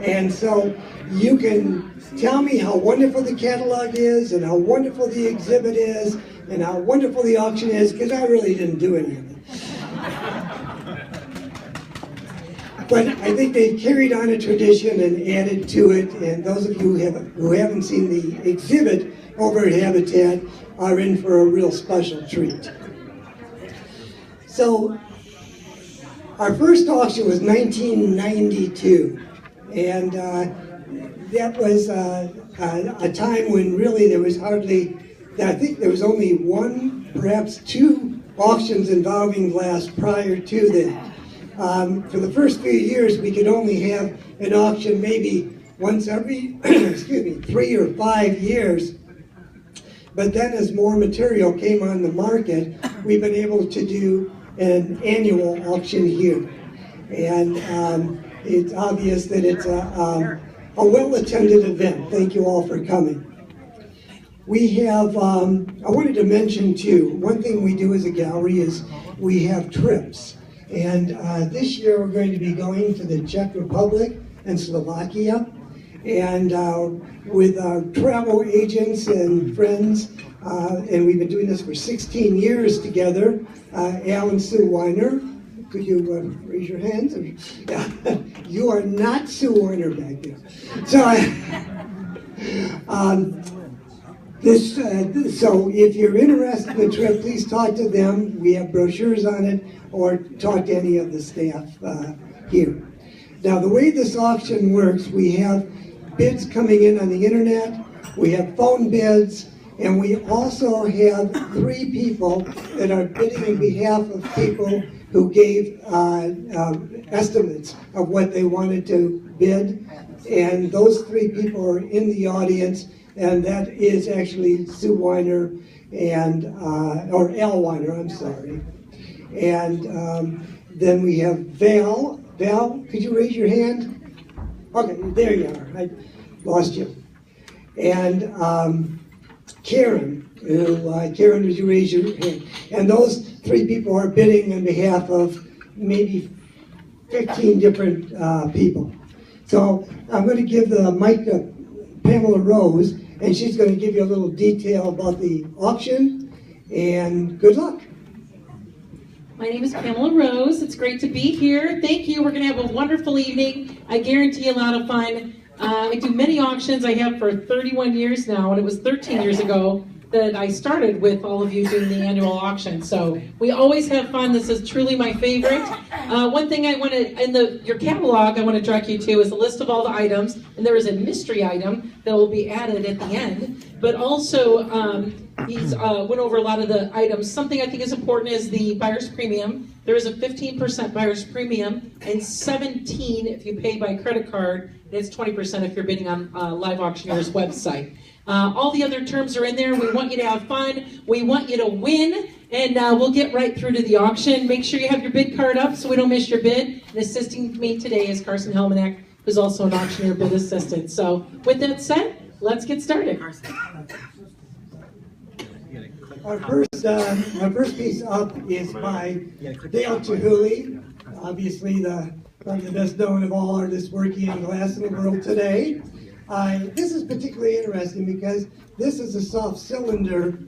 And so you can tell me how wonderful the catalog is and how wonderful the exhibit is and how wonderful the auction is, because I really didn't do any of it. But I think they've carried on a tradition and added to it, and those of you who haven't seen the exhibit over at Habatat are in for a real special treat. So, our first auction was 1992, and that was a time when really there was hardly, I think there was only one, perhaps two auctions involving glass prior to that. For the first few years, we could only have an auction maybe once every, 3 or 5 years. But then as more material came on the market, we've been able to do an annual auction here. And it's obvious that it's a well-attended event. Thank you all for coming. We have, I wanted to mention too, one thing we do as a gallery is we have trips. And this year we're going to be going to the Czech Republic and Slovakia. And with our travel agents and friends, and we've been doing this for 16 years together, Al and Sue Weiner. Could you raise your hands? You are not Sue Weiner back there. So, so if you're interested in the trip, please talk to them. We have brochures on it, or talk to any of the staff here. Now, the way this auction works, we have bids coming in on the internet, we have phone bids, and we also have 3 people that are bidding on behalf of people who gave estimates of what they wanted to bid. And those 3 people are in the audience, and that is actually Sue Weiner and, or Al Weiner, I'm sorry. And then we have Val. Val, could you raise your hand? Okay, there you are. I lost you. And Karen, Karen, would you raise your hand? And those 3 people are bidding on behalf of maybe 15 different people. So I'm going to give the mic to Pamela Rose, and she's going to give you a little detail about the auction, and good luck. My name is Pamela Rose. It's great to be here. Thank you. We're going to have a wonderful evening. I guarantee a lot of fun. I do many auctions. I have for 31 years now, and it was 13 years ago that I started with all of you doing the annual auction. So we always have fun. This is truly my favorite. One thing I want to, in your catalog, I want to direct you to is a list of all the items, and there is a mystery item that will be added at the end. But also, he's went over a lot of the items. Something I think is important is the buyer's premium. There is a 15% buyer's premium, and 17% if you pay by credit card. It's 20% if you're bidding on Live Auctioneer's website. All the other terms are in there. We want you to have fun. We want you to win, and we'll get right through to the auction. Make sure you have your bid card up so we don't miss your bid. And assisting me today is Carson Helmanek, who's also an auctioneer bid assistant. So with that said, let's get started. Our first piece up is by Dale Chihuly, obviously probably the best known of all artists working in glass in the world today. This is particularly interesting because this is a soft cylinder